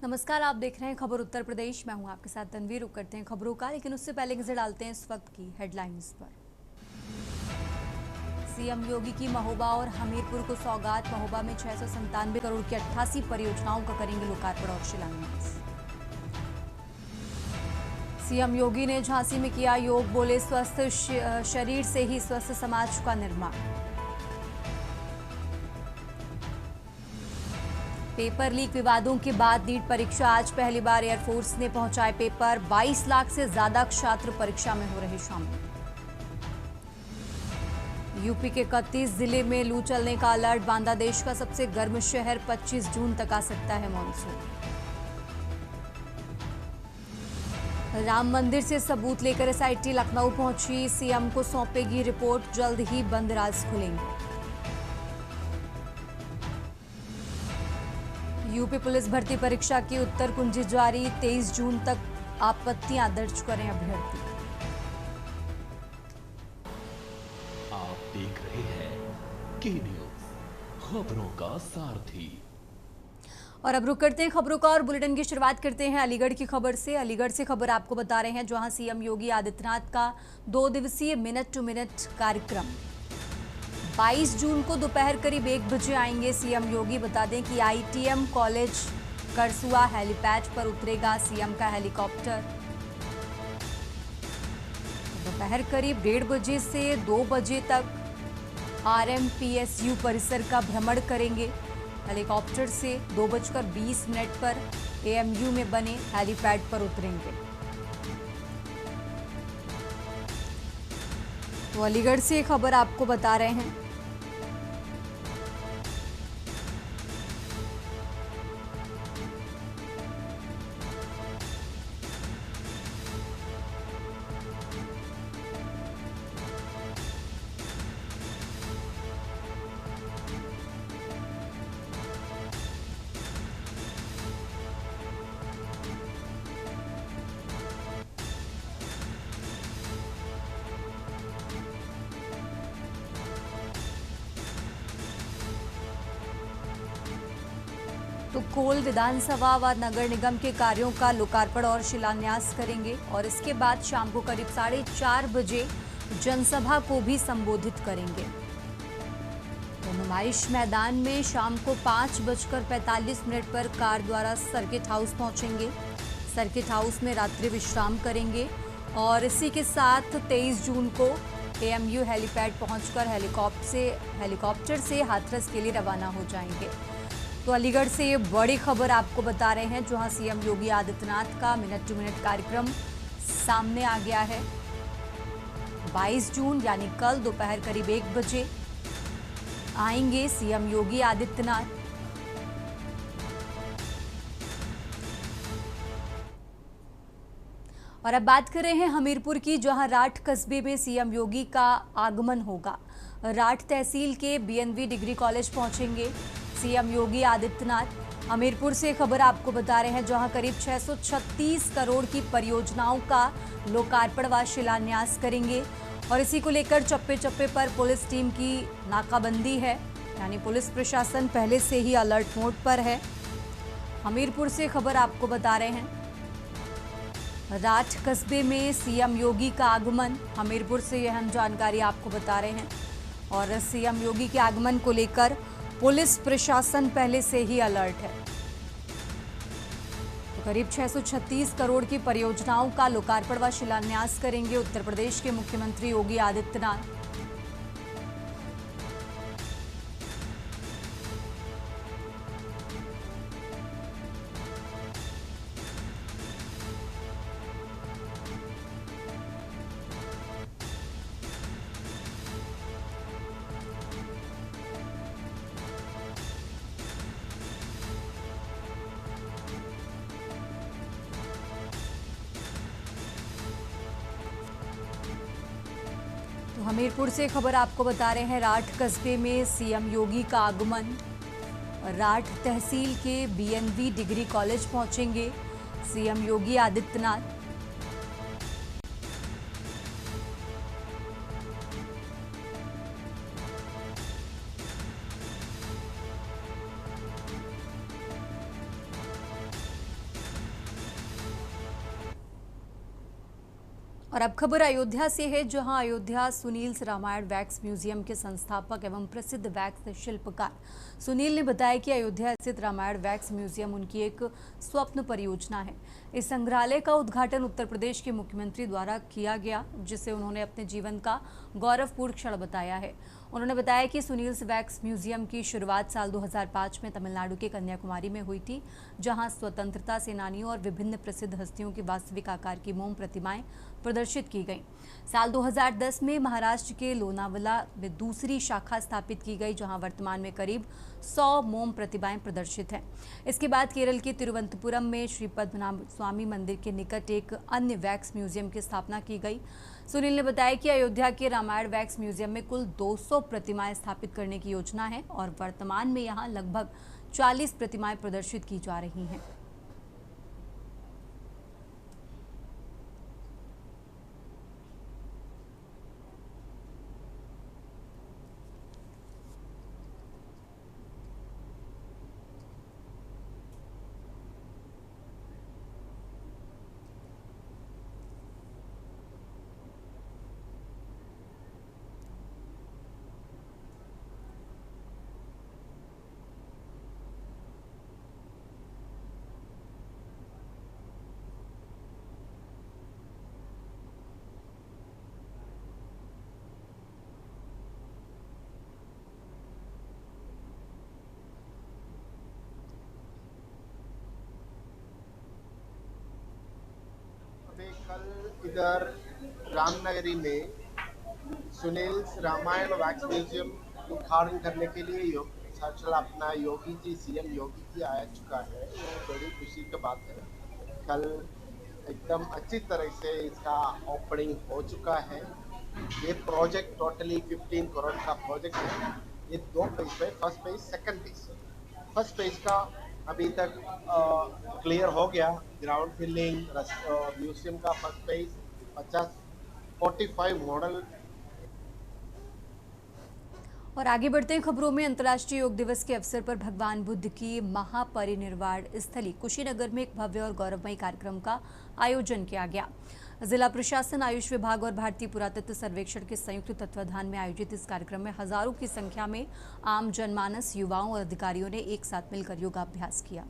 नमस्कार, आप देख रहे हैं खबर उत्तर प्रदेश। मैं हूं आपके साथ तनवीर। रुक करते हैं खबरों का, लेकिन उससे पहले नजर डालते हैं इस वक्त की हेडलाइंस पर। सीएम योगी की महोबा और हमीरपुर को सौगात। महोबा में 697 करोड़ की 88 परियोजनाओं का करेंगे लोकार्पण और शिलान्यास। सीएम योगी ने झांसी में किया योग, बोले स्वस्थ शरीर से ही स्वस्थ समाज का निर्माण। पेपर लीक विवादों के बाद नीट परीक्षा आज पहली बार एयरफोर्स ने पहुंचाए पेपर। 22 लाख से ज्यादा छात्र परीक्षा में हो रहे शामिल। यूपी के 31 जिले में लू चलने का अलर्ट। बांदा देश का सबसे गर्म शहर। 25 जून तक आ सकता है मॉनसून। राम मंदिर से सबूत लेकर एसआईटी लखनऊ पहुंची। सीएम को सौंपेगी रिपोर्ट। जल्द ही बंद राज खुलेंगे। यूपी पुलिस भर्ती परीक्षा की उत्तर कुंजी जारी। 23 जून तक आपत्तियां दर्ज करें अभ्यर्थी। आप देख रहे हैं के न्यूज, खबरों का सारथी। और अब रुक करते हैं खबरों का और बुलेटिन की शुरुआत करते हैं अलीगढ़ की खबर से। अलीगढ़ से खबर आपको बता रहे हैं, जहां सीएम योगी आदित्यनाथ का 2 दिवसीय मिनट टू मिनट कार्यक्रम 22 जून को दोपहर करीब 1 बजे आएंगे सीएम योगी। बता दें कि आईटीएम कॉलेज करसुआ हेलीपैड पर उतरेगा सीएम का हेलीकॉप्टर। दोपहर करीब 1:30 बजे से 2 बजे तक आरएमपीएसयू परिसर का भ्रमण करेंगे। हेलीकॉप्टर से 2:20 पर एएमयू में बने हेलीपैड पर उतरेंगे। तो अलीगढ़ से खबर आपको बता रहे हैं। तो कोल विधानसभा व नगर निगम के कार्यों का लोकार्पण और शिलान्यास करेंगे और इसके बाद शाम को करीब 4:30 बजे जनसभा को भी संबोधित करेंगे। तो नुमाइश मैदान में शाम को 5:45 पर कार द्वारा सर्किट हाउस पहुंचेंगे। सर्किट हाउस में रात्रि विश्राम करेंगे और इसी के साथ 23 जून को एएमयू हेलीपैड पहुंचकर हेलीकॉप्टर से हाथरस के लिए रवाना हो जाएंगे। तो अलीगढ़ से ये बड़ी खबर आपको बता रहे हैं, जहां सीएम योगी आदित्यनाथ का मिनट टू मिनट कार्यक्रम सामने आ गया है। 22 जून यानी कल दोपहर करीब 1 बजे आएंगे सीएम योगी आदित्यनाथ। और अब बात कर रहे हैं हमीरपुर की, जहां राठ कस्बे में सीएम योगी का आगमन होगा। राठ तहसील के बीएनवी डिग्री कॉलेज पहुंचेंगे सीएम योगी आदित्यनाथ। हमीरपुर से खबर आपको बता रहे हैं, जहां करीब 636 करोड़ की परियोजनाओं का लोकार्पण व शिलान्यास करेंगे और इसी को लेकर चप्पे चप्पे पर पुलिस टीम की नाकाबंदी है, यानी पुलिस प्रशासन पहले से ही अलर्ट मोड पर है। हमीरपुर से खबर आपको बता रहे हैं, राठ कस्बे में सीएम योगी का आगमन। हमीरपुर से यह हम जानकारी आपको बता रहे हैं और सीएम योगी के आगमन को लेकर पुलिस प्रशासन पहले से ही अलर्ट है। तो करीब 636 करोड़ की परियोजनाओं का लोकार्पण व शिलान्यास करेंगे उत्तर प्रदेश के मुख्यमंत्री योगी आदित्यनाथ। तो हमीरपुर से खबर आपको बता रहे हैं, राठ कस्बे में सीएम योगी का आगमन। राठ तहसील के बीएनवी डिग्री कॉलेज पहुंचेंगे सीएम योगी आदित्यनाथ। और अब खबर अयोध्या से है, जहां अयोध्या सुनील रामायण वैक्स म्यूजियम के संस्थापक एवं प्रसिद्ध वैक्स शिल्पकार सुनील ने बताया कि अयोध्या स्थित रामायण वैक्स म्यूजियम उनकी एक स्वप्न परियोजना है। इस संग्रहालय का उद्घाटन उत्तर प्रदेश के मुख्यमंत्री द्वारा किया गया, जिसे उन्होंने अपने जीवन का गौरवपूर्ण क्षण बताया है। उन्होंने बताया कि सुनील वैक्स म्यूजियम की शुरुआत साल 2005 में तमिलनाडु के कन्याकुमारी में हुई थी, जहां स्वतंत्रता सेनानियों और विभिन्न प्रसिद्ध हस्तियों की वास्तविक आकार की मोम प्रतिमाएं प्रदर्शित की गई। साल 2010 में महाराष्ट्र के लोनावला में दूसरी शाखा स्थापित की गई, जहां वर्तमान में करीब 100 मोम प्रतिमाएं प्रदर्शित हैं। इसके बाद केरल के तिरुवनंतपुरम में श्री पद्मनाभ स्वामी मंदिर के निकट एक अन्य वैक्स म्यूजियम की स्थापना की गई। सुनील ने बताया कि अयोध्या के रामायण वैक्स म्यूजियम में कुल 200 प्रतिमाएं स्थापित करने की योजना है और वर्तमान में यहां लगभग 40 प्रतिमाएं प्रदर्शित की जा रही हैं। कल इधर रामनगरी में सुनील रामायण वैक्स म्यूजियम उद्घाटन करने के लिए साक्षात अपना योगी जी सीएम योगी जी आ चुका है। वो बड़ी खुशी की बात है। कल एकदम अच्छी तरह से इसका ओपनिंग हो चुका है। ये प्रोजेक्ट टोटली 15 करोड़ का प्रोजेक्ट है। ये 2 फेज है, first phase second phase. First phase का अभी तक क्लियर हो गया, ग्राउंड फिलिंग म्यूजियम का फर्स्ट फेज 45 मॉडल। और आगे बढ़ते हैं खबरों में। अंतर्राष्ट्रीय योग दिवस के अवसर पर भगवान बुद्ध की महापरिनिर्वाण स्थली कुशीनगर में एक भव्य और गौरवमयी कार्यक्रम का आयोजन किया गया। जिला प्रशासन, आयुष विभाग और भारतीय पुरातत्व सर्वेक्षण के संयुक्त तत्वाधान में आयोजित इस कार्यक्रम में हजारों की संख्या में आम जनमानस, युवाओं और अधिकारियों ने एक साथ मिलकर योगाभ्यास किया।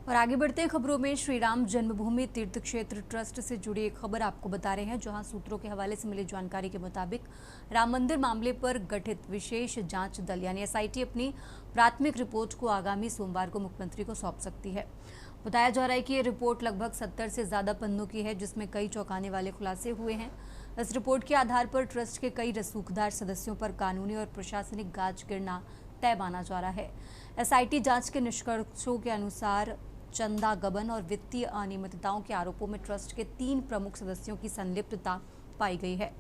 और आगे बढ़ते हैं खबरों में। श्री राम जन्मभूमि तीर्थ क्षेत्र ट्रस्ट से जुड़ी एक खबर आपको बता रहे हैं, जहां सूत्रों के हवाले से मिली जानकारी के मुताबिक राम मंदिर मामले पर गठित विशेष जांच दल यानी एसआईटी अपनी प्राथमिक रिपोर्ट को आगामी सोमवार को मुख्यमंत्री को सौंप सकती है। बताया जा रहा है कि ये रिपोर्ट लगभग 70 से ज्यादा पन्नों की है, जिसमें कई चौंकाने वाले खुलासे हुए हैं। इस रिपोर्ट के आधार पर ट्रस्ट के कई रसूखदार सदस्यों पर कानूनी और प्रशासनिक गाज गिरना तय माना जा रहा है। एसआईटी जांच के निष्कर्षों के अनुसार चंदा गबन और वित्तीय अनियमितताओं के आरोपों में ट्रस्ट के 3 प्रमुख सदस्यों की संलिप्तता पाई गई है।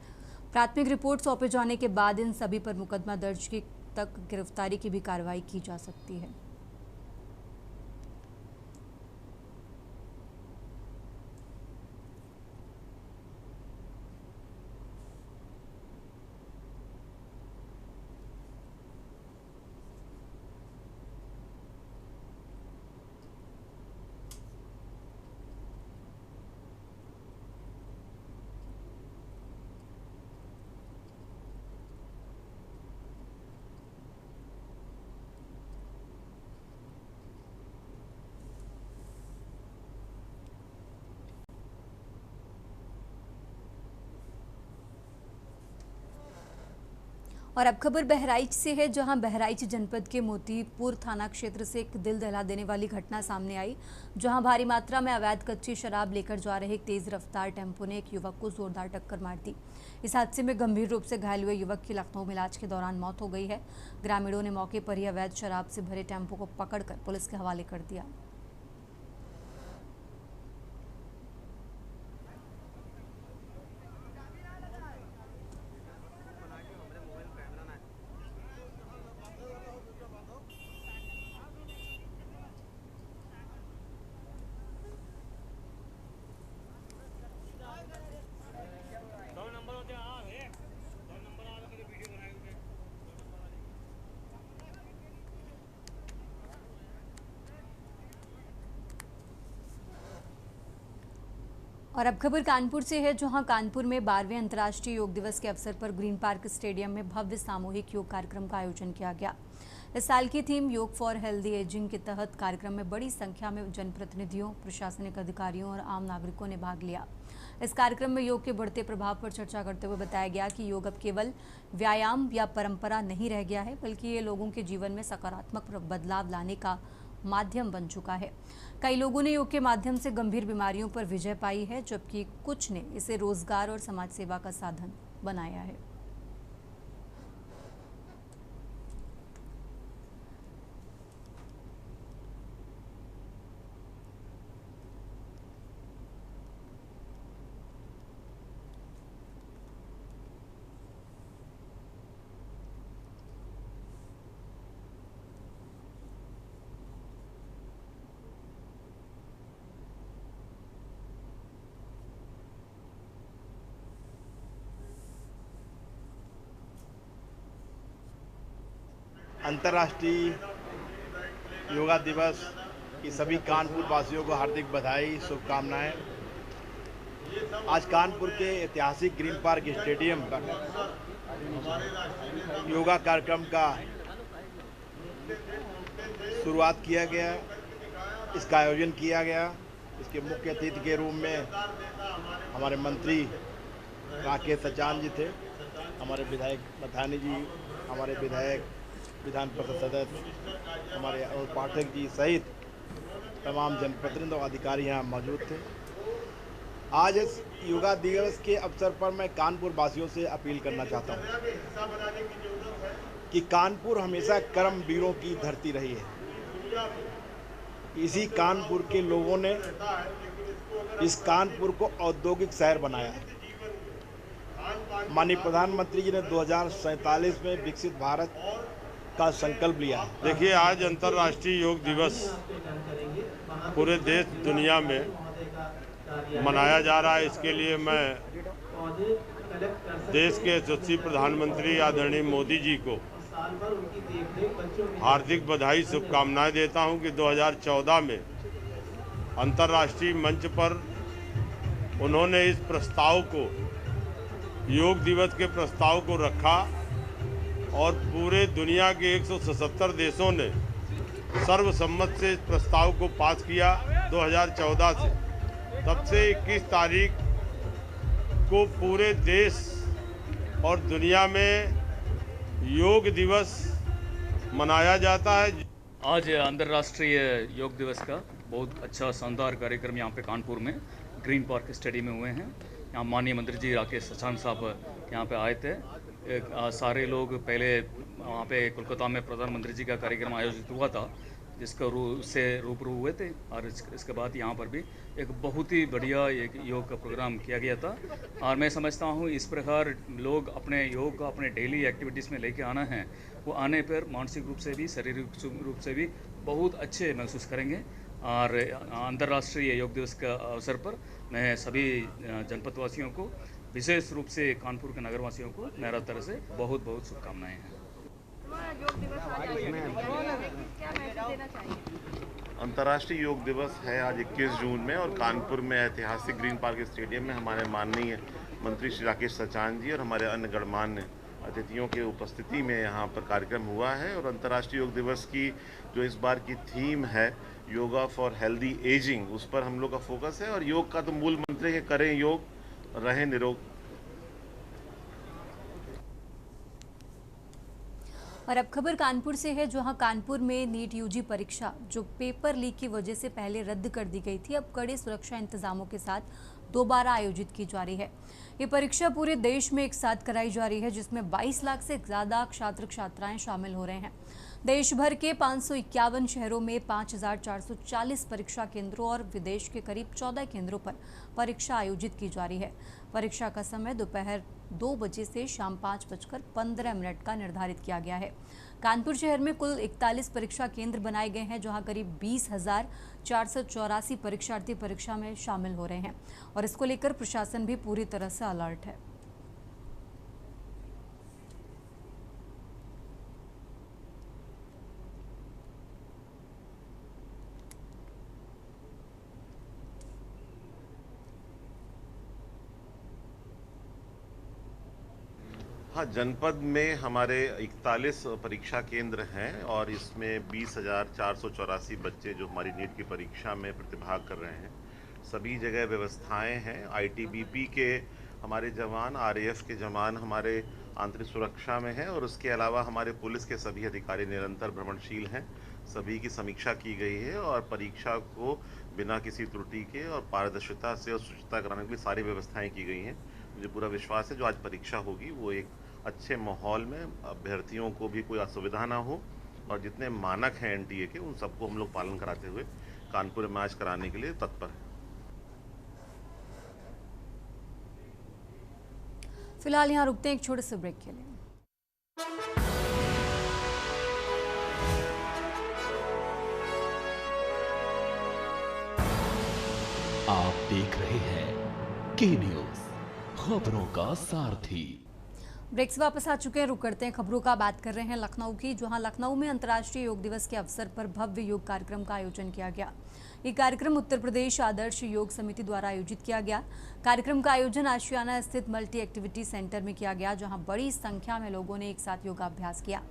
प्राथमिक रिपोर्ट सौंपे जाने के बाद इन सभी पर मुकदमा दर्ज की तक गिरफ्तारी की भी कार्रवाई की जा सकती है। और अब खबर बहराइच से है, जहां बहराइच जनपद के मोतीपुर थाना क्षेत्र से एक दिल दहला देने वाली घटना सामने आई, जहां भारी मात्रा में अवैध कच्ची शराब लेकर जा रहे एक तेज रफ्तार टेम्पो ने एक युवक को जोरदार टक्कर मार दी। इस हादसे में गंभीर रूप से घायल हुए युवक की लखनऊ में इलाज के दौरान मौत हो गई है। ग्रामीणों ने मौके पर ही अवैध शराब से भरे टेम्पो को पकड़कर पुलिस के हवाले कर दिया। और अब खबर कानपुर से है, जहां कानपुर में 12वें अंतर्राष्ट्रीय योग दिवस के अवसर पर ग्रीन पार्क स्टेडियम में भव्य सामूहिक योग कार्यक्रम का आयोजन किया गया। इस साल की थीम योग फॉर हेल्दी एजिंग के तहत कार्यक्रम में बड़ी संख्या में जनप्रतिनिधियों, प्रशासनिक अधिकारियों और आम नागरिकों ने भाग लिया। इस कार्यक्रम में योग के बढ़ते प्रभाव पर चर्चा करते हुए बताया गया कि योग अब केवल व्यायाम या परंपरा नहीं रह गया है, बल्कि ये लोगों के जीवन में सकारात्मक बदलाव लाने का माध्यम बन चुका है। कई लोगों ने योग के माध्यम से गंभीर बीमारियों पर विजय पाई है, जबकि कुछ ने इसे रोजगार और समाज सेवा का साधन बनाया है। अंतर्राष्ट्रीय योगा दिवस की सभी कानपुर वासियों को हार्दिक बधाई, शुभकामनाएं। आज कानपुर के ऐतिहासिक ग्रीन पार्क स्टेडियम पर योगा कार्यक्रम का शुरुआत किया गया, इसका आयोजन किया गया। इसके मुख्य अतिथि के रूप में हमारे मंत्री राकेश सचान जी थे, हमारे विधायक मथानी जी, हमारे विधायक विधान परिषद सदस्य हमारे अरुण पाठक जी सहित तमाम जनप्रतिनिधि और अधिकारी यहाँ मौजूद थे। आज इस योगा दिवस के अवसर पर मैं कानपुर वासियों से अपील करना चाहता हूँ कि कानपुर हमेशा कर्मवीरों की धरती रही है। इसी कानपुर के लोगों ने इस कानपुर को औद्योगिक शहर बनाया। माननीय प्रधानमंत्री जी ने 2047 में विकसित भारत का संकल्प लिया है। देखिए, आज अंतर्राष्ट्रीय योग दिवस पूरे देश दुनिया में मनाया जा रहा है। इसके लिए मैं देश के यशस्वी प्रधानमंत्री आदरणीय मोदी जी को हार्दिक बधाई, शुभकामनाएं देता हूं कि 2014 में अंतर्राष्ट्रीय मंच पर उन्होंने इस प्रस्ताव को, योग दिवस के प्रस्ताव को रखा और पूरे दुनिया के 177 देशों ने सर्वसम्मत से इस प्रस्ताव को पास किया 2014 से। तब से 21 तारीख को पूरे देश और दुनिया में योग दिवस मनाया जाता है। आज अंतर्राष्ट्रीय योग दिवस का बहुत अच्छा शानदार कार्यक्रम यहाँ पे कानपुर में ग्रीन पार्क स्टेडियम में हुए हैं। यहाँ माननीय मंत्री जी राकेश सचान साहब यहाँ पे आए थे। सारे लोग पहले वहाँ पे कोलकाता में प्रधानमंत्री जी का कार्यक्रम आयोजित हुआ था, जिसका उससे रूबरू हुए थे, और इसके बाद यहाँ पर भी एक बहुत ही बढ़िया एक योग का प्रोग्राम किया गया था। और मैं समझता हूँ इस प्रकार लोग अपने योग का अपने डेली एक्टिविटीज़ में लेके आना है, वो आने पर मानसिक रूप से भी शारीरिक रूप से भी बहुत अच्छे महसूस करेंगे। और अंतर्राष्ट्रीय योग दिवस का अवसर पर मैं सभी जनपदवासियों को, विशेष रूप से कानपुर के नगरवासियों को मेरा तरफ से बहुत बहुत शुभकामनाएं हैं। अंतर्राष्ट्रीय योग दिवस है आज 21 जून में, और कानपुर में ऐतिहासिक ग्रीन पार्क स्टेडियम में हमारे माननीय मंत्री श्री राकेश सचान जी और हमारे अन्य गणमान्य अतिथियों के उपस्थिति में यहाँ पर कार्यक्रम हुआ है। और अंतर्राष्ट्रीय योग दिवस की जो इस बार की थीम है योगा फॉर हेल्दी एजिंग, उस पर हम लोग का फोकस है। और योग का तो मूल मंत्र है, करें योग, रहें निरोग। और अब खबर कानपुर से है, जहां कानपुर में नीट यूजी परीक्षा जो पेपर लीक की वजह से पहले रद्द कर दी गई थी, अब कड़े सुरक्षा इंतजामों के साथ दोबारा आयोजित की जा रही है। ये परीक्षा पूरे देश में एक साथ कराई जा रही है, जिसमें 22 लाख से ज्यादा छात्र छात्राएं शामिल हो रहे हैं। देश भर के 551 शहरों में 5440 परीक्षा केंद्रों और विदेश के करीब 14 केंद्रों पर परीक्षा आयोजित की जा रही है। परीक्षा का समय दोपहर 2 बजे से शाम 5:15 का निर्धारित किया गया है। कानपुर शहर में कुल 41 परीक्षा केंद्र बनाए गए हैं, जहां करीब 20,484 परीक्षार्थी परीक्षा में शामिल हो रहे हैं और इसको लेकर प्रशासन भी पूरी तरह से अलर्ट है। हाँ, जनपद में हमारे 41 परीक्षा केंद्र हैं और इसमें 20,484 बच्चे जो हमारी नीट की परीक्षा में प्रतिभाग कर रहे हैं। सभी जगह व्यवस्थाएं हैं। आईटीबीपी के हमारे जवान, आरएएफ के जवान हमारे आंतरिक सुरक्षा में हैं और उसके अलावा हमारे पुलिस के सभी अधिकारी निरंतर भ्रमणशील हैं। सभी की समीक्षा की गई है और परीक्षा को बिना किसी त्रुटि के और पारदर्शिता से और शुचिता कराने के लिए सारी व्यवस्थाएं की गई हैं। मुझे पूरा विश्वास है जो आज परीक्षा होगी वो एक अच्छे माहौल में, अभ्यर्थियों को भी कोई असुविधा ना हो और जितने मानक हैं एनटीए के उन सबको हम लोग पालन कराते हुए कानपुर में आज कराने के लिए तत्पर हैं। फिलहाल यहाँ रुकते हैं एक छोटे से ब्रेक के लिए। आप देख रहे हैं के न्यूज़, खबरों का सारथी। ब्रेक से वापस आ चुके हैं, रुक करते हैं खबरों का। बात कर रहे हैं लखनऊ की, जहां लखनऊ में अंतर्राष्ट्रीय योग दिवस के अवसर पर भव्य योग कार्यक्रम का आयोजन किया गया। ये कार्यक्रम उत्तर प्रदेश आदर्श योग समिति द्वारा आयोजित किया गया। कार्यक्रम का आयोजन आशियाना स्थित मल्टी एक्टिविटी सेंटर में किया गया, जहां बड़ी संख्या में लोगों ने एक साथ योगाभ्यास किया।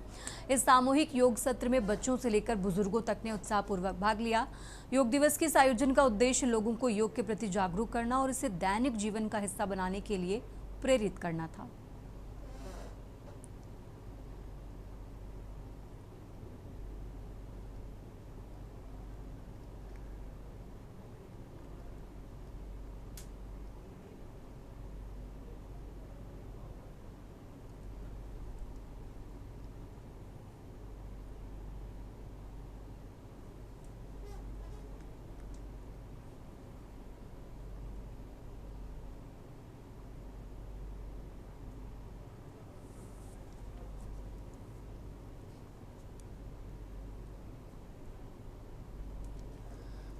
इस सामूहिक योग सत्र में बच्चों से लेकर बुजुर्गों तक ने उत्साहपूर्वक भाग लिया। योग दिवस के इस आयोजन का उद्देश्य लोगों को योग के प्रति जागरूक करना और इसे दैनिक जीवन का हिस्सा बनाने के लिए प्रेरित करना था।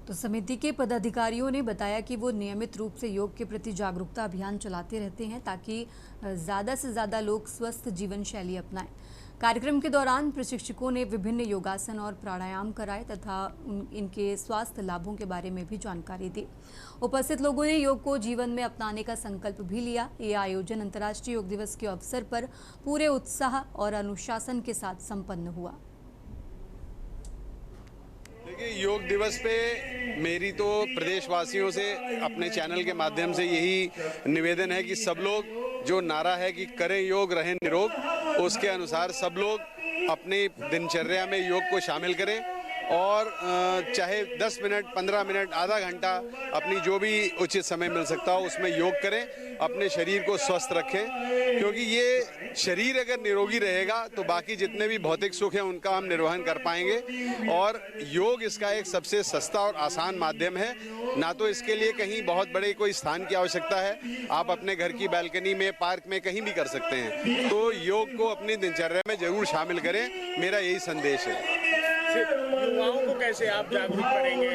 तो समिति के पदाधिकारियों ने बताया कि वो नियमित रूप से योग के प्रति जागरूकता अभियान चलाते रहते हैं ताकि ज़्यादा से ज़्यादा लोग स्वस्थ जीवन शैली अपनाएं। कार्यक्रम के दौरान प्रशिक्षकों ने विभिन्न योगासन और प्राणायाम कराए तथा इनके स्वास्थ्य लाभों के बारे में भी जानकारी दी। उपस्थित लोगों ने योग को जीवन में अपनाने का संकल्प भी लिया। ये आयोजन अंतर्राष्ट्रीय योग दिवस के अवसर पर पूरे उत्साह और अनुशासन के साथ संपन्न हुआ। देखिए, योग दिवस पे मेरी तो प्रदेशवासियों से अपने चैनल के माध्यम से यही निवेदन है कि सब लोग, जो नारा है कि करें योग रहें निरोग, उसके अनुसार सब लोग अपनी दिनचर्या में योग को शामिल करें और चाहे 10 मिनट, 15 मिनट, आधा घंटा अपनी जो भी उचित समय मिल सकता हो उसमें योग करें, अपने शरीर को स्वस्थ रखें, क्योंकि ये शरीर अगर निरोगी रहेगा तो बाकी जितने भी भौतिक सुख हैं उनका हम निर्वहन कर पाएंगे। और योग इसका एक सबसे सस्ता और आसान माध्यम है। ना तो इसके लिए कहीं बहुत बड़े कोई स्थान की आवश्यकता है, आप अपने घर की बालकनी में, पार्क में, कहीं भी कर सकते हैं। तो योग को अपनी दिनचर्या में जरूर शामिल करें, मेरा यही संदेश है। युवाओं को कैसे आप जागरूक करेंगे?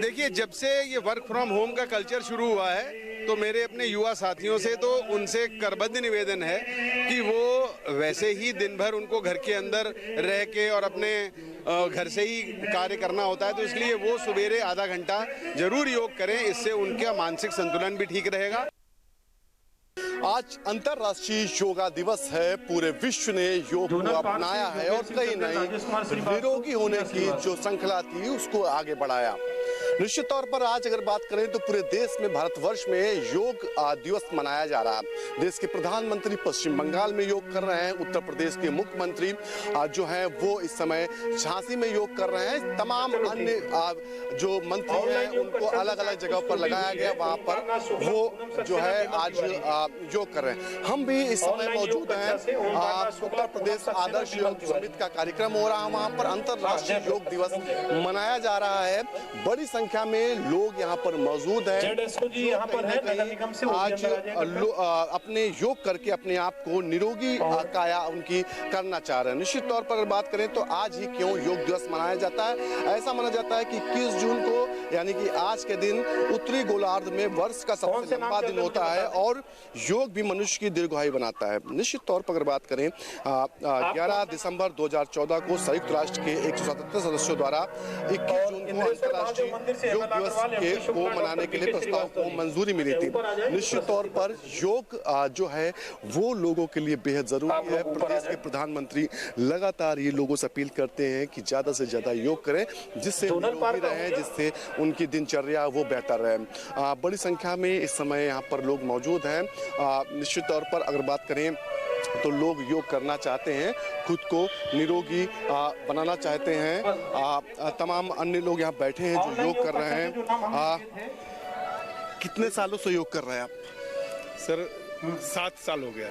देखिए, जब से ये वर्क फ्रॉम होम का कल्चर शुरू हुआ है तो मेरे अपने युवा साथियों से तो उनसे करबद्ध निवेदन है कि वो वैसे ही दिन भर उनको घर के अंदर रह के और अपने घर से ही कार्य करना होता है, तो इसलिए वो सवेरे आधा घंटा जरूर योग करें। इससे उनका मानसिक संतुलन भी ठीक रहेगा। आज अंतर्राष्ट्रीय योगा दिवस है। पूरे विश्व ने योग को अपनाया है और कहीं नहीं निरोगी होने की जो श्रृंखला थी उसको आगे बढ़ाया। निश्चित तौर पर आज अगर बात करें तो पूरे देश में, भारतवर्ष में योग दिवस मनाया जा रहा है। देश के प्रधानमंत्री पश्चिम बंगाल में योग कर रहे हैं, उत्तर प्रदेश के मुख्यमंत्री जो हैं वो इस समय झांसी में योग कर रहे हैं। तमाम अन्य जो मंत्री हैं उनको अलग अलग जगह पर लगाया गया, वहां पर वो जो है आज योग कर रहे हैं। हम भी इस समय मौजूद हैं उत्तर प्रदेश आदर्श योग समिति का कार्यक्रम हो रहा है, वहां पर अंतर्राष्ट्रीय योग दिवस मनाया जा रहा है। बड़ी संख्या में लोग यहाँ पर मौजूद हैं, आज अपने योग करके अपने आप को निरोगी काया उनकी करना चाह रहे हैं। निश्चित तौर पर अगर बात करें तो आज ही क्यों योग दिवस मनाया जाता है? ऐसा माना जाता है कि 21 जून को यानी कि आज के दिन उत्तरी गोलार्ध में वर्ष का सबसे लंबा दिन होता है और योग भी मनुष्य की दीर्घायु बनाता है। निश्चित तौर पर अगर बात करें 11 दिसंबर 2014 को संयुक्त राष्ट्र के 177 सदस्यों द्वारा 21 जून को अंतर्राष्ट्रीय योग दिवस को मनाने के लिए प्रस्ताव को मंजूरी मिली थी। निश्चित तौर पर योग जो है वो लोगों के लिए बेहद जरूरी है। प्रदेश के प्रधानमंत्री लगातार ये लोगों से अपील करते हैं कि ज्यादा से ज्यादा योग करें, जिससे निरोगी रहें, जिससे उनकी दिनचर्या वो बेहतर रहे। बड़ी संख्या में इस समय यहाँ पर लोग मौजूद हैं। निश्चित तौर पर अगर बात करें तो लोग योग करना चाहते हैं, खुद को निरोगी बनाना चाहते हैं। तमाम अन्य लोग यहाँ बैठे हैं जो योग कर रहे हैं। कितने सालों से योग कर रहे हैं आप? सर 7 साल हो गया।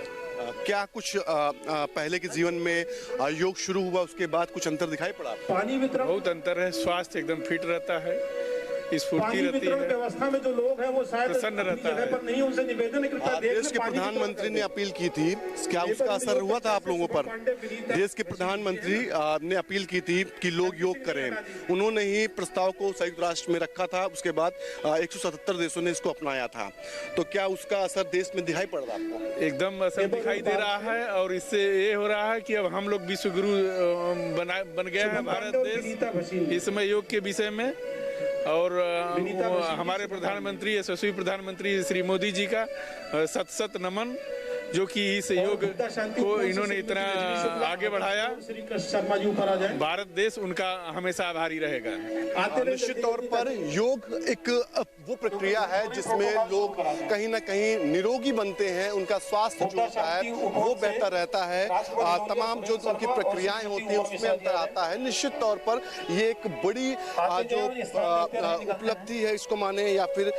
क्या कुछ पहले के जीवन में योग शुरू हुआ उसके बाद कुछ अंतर दिखाई पड़ा? बहुत अंतर है, स्वास्थ्य एकदम फिट रहता है, स्फूर्ति रहती है, व्यवस्था में जो लोग हैं वो शायद प्रसन्न रहता है। पर नहीं, उनसे निवेदन है। देश के प्रधानमंत्री ने अपील की थी, क्या उसका असर हुआ था आप लोगों पर? देश के प्रधानमंत्री ने अपील की थी कि लोग योग करें। उन्होंने ही प्रस्ताव को संयुक्त राष्ट्र में रखा था, उसके बाद 177 देशों ने इसको अपनाया था। तो क्या उसका असर देश में दिखाई पड़ रहा है? एकदम असर दिखाई दे रहा है और इससे ये हो रहा है कि अब हम लोग विश्व गुरु बन गए हैं भारत देश इस समय योग के विषय में। और हमारे प्रधानमंत्री, यशस्वी प्रधानमंत्री श्री मोदी जी का सत नमन, जो कि इस योग को इन्होंने इतना आगे बढ़ाया। भारत देश उनका हमेशा आभारी रहेगा। निश्चित तौर पर योग एक वो प्रक्रिया है जिसमें लोग कहीं ना कहीं निरोगी बनते हैं, उनका स्वास्थ्य जो होता है वो बेहतर रहता है। तमाम जो उनकी प्रक्रियाएं होती हैं उसमें अंतर आता है। निश्चित तौर पर ये एक बड़ी जो उपलब्धि है इसको माने या फिर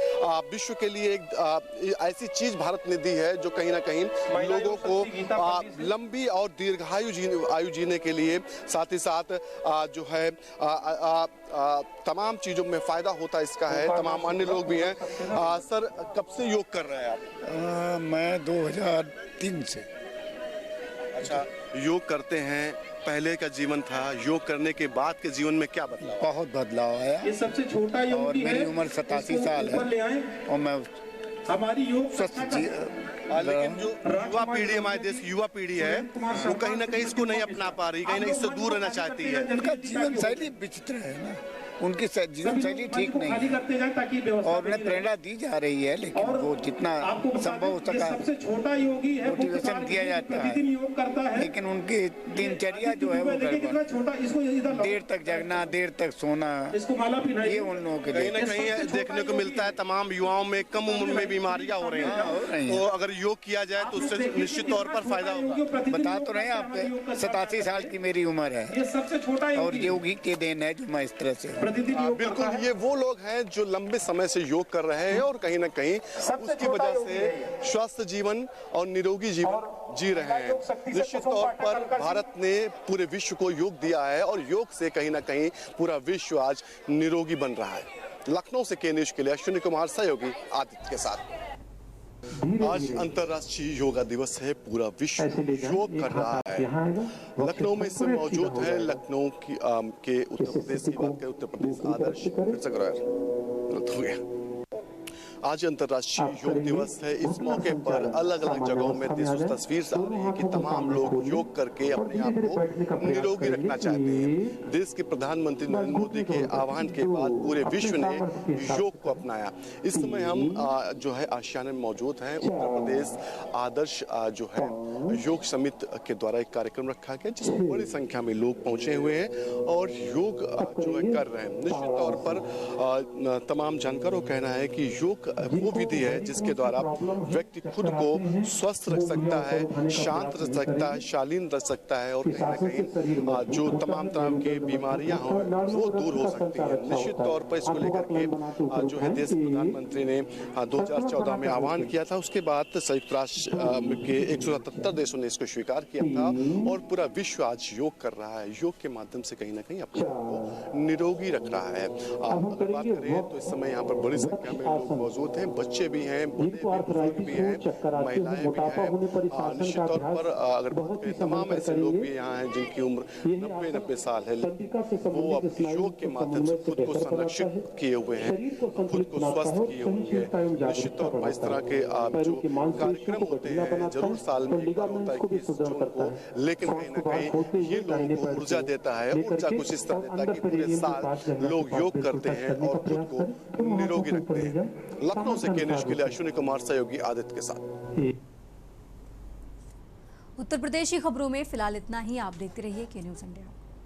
विश्व के लिए एक ऐसी चीज भारत ने दी है जो कहीं ना कहीं लोगों को लंबी और दीर्घायु आयु जीने के लिए, साथ ही साथ जो है तमाम चीजों में फायदा होता है इसका है। तमाम अन्य लोग भी हैं। सर कब से योग कर रहे हैं आप? मैं 2003 से। अच्छा, योग करते हैं, पहले का जीवन था, योग करने के बाद के जीवन में क्या बदलाव? बहुत बदलाव आया। ये सबसे छोटा योग और मेरी उम्र 87 साल है और मैं हमारी योग लेकिन जो युवा पीढ़ी, हमारे देश की युवा पीढ़ी है वो कहीं ना कहीं इसको नहीं अपना पा रही, कहीं ना इससे दूर रहना चाहती है। उनका जीवन शैली विचित्र है ना, उनकी जीवन शैली ठीक नहीं है और उन्हें प्रेरणा दी जा रही है, लेकिन वो जितना संभव हो सका मोटिवेशन दिया जाता है, लेकिन उनकी दिनचर्या जो है वो देर तक जगना, देर तक सोना, ये उन लोगों के लिए कहीं ना कहीं देखने को मिलता है। तमाम युवाओं में कम उम्र में बीमारियां हो रही हैं, तो अगर योग किया जाए तो उससे निश्चित तौर पर फायदा होगा। बता तो रहे आप, 87 साल की मेरी उम्र है और योगी के देन है जो मैं इस तरह से। बिल्कुल, ये वो लोग हैं जो लंबे समय से योग कर रहे हैं और कहीं ना कहीं उसकी वजह से स्वस्थ जीवन और निरोगी जीवन जी रहे हैं। निश्चित तौर पर भारत ने पूरे विश्व को योग दिया है और योग से कहीं ना कहीं पूरा विश्व आज निरोगी बन रहा है। लखनऊ से के न्यूज के लिए अश्विनी कुमार, सहयोगी आदित्य के साथ। आज अंतर्राष्ट्रीय योगा दिवस है, पूरा विश्व योग कर रहा है। लखनऊ में इससे मौजूद है, लखनऊ की के उत्तर प्रदेश की बात करें, उत्तर प्रदेश आदर्श आज अंतर्राष्ट्रीय योग दिवस है। इस मौके पर अलग अलग जगहों में तस्वीर आ रही है कि तमाम लोग योग करके अपने आप को निरोगी रखना चाहते हैं। देश के प्रधानमंत्री नरेंद्र मोदी के आह्वान के बाद पूरे विश्व ने योग को अपनाया। इस समय हम जो है आशियाना में मौजूद हैं। उत्तर प्रदेश आदर्श जो है योग समिति के द्वारा एक कार्यक्रम रखा गया जिसमें बड़ी संख्या में लोग पहुंचे हुए हैं और योग जो है कर रहे हैं। निश्चित तौर पर तमाम जानकारों का कहना है कि योग वो विधि है जिसके द्वारा व्यक्ति खुद को स्वस्थ रख सकता है, शांत रख सकता है, शालीन रख सकता है और कहीं ना कहीं जो तमाम तरह की बीमारियां हो वो दूर हो सकती हैं। निश्चित तौर पर इसको लेकर के जो है देश के प्रधानमंत्री ने 2014 में आह्वान किया था। उसके बाद संयुक्त राष्ट्र के 177 देशों ने इसको स्वीकार किया था और पूरा विश्व आज योग कर रहा है। योग के माध्यम से कहीं ना कहीं अपने आप को निरोगी रख रहा है। अगर बात करें तो इस समय यहाँ पर बड़ी संख्या में लोग मौजूद हैं, बच्चे भी हैं, बुजुर्ग भी हैं, महिलाएं भी हैं। निश्चित तौर पर अगर बात करें तमाम ऐसे लोग भी यहाँ हैं जिनकी उम्र 90 साल है, वो अब योग के माध्यम से खुद को संरक्षित किए हुए हैं, खुद को स्वस्थ किए हुए हैं। निश्चित तौर पर इस तरह के जो कार्यक्रम होते हैं जरूर साल में एक बार होता है 21 जून को, लेकिन कहीं ना कहीं ये लोगों को ऊर्जा देता है। ऊर्जा कुछ इस तरह देता है कि पूरे साल लोग योग करते हैं और खुद को निरोगी रखते हैं। लखनऊ से के न्यूज़ के लिए अश्विनी कुमार सहयोगी आदित्य के साथ। उत्तर प्रदेश की खबरों में फिलहाल इतना ही। आप देखते रहिए के न्यूज़ इंडिया।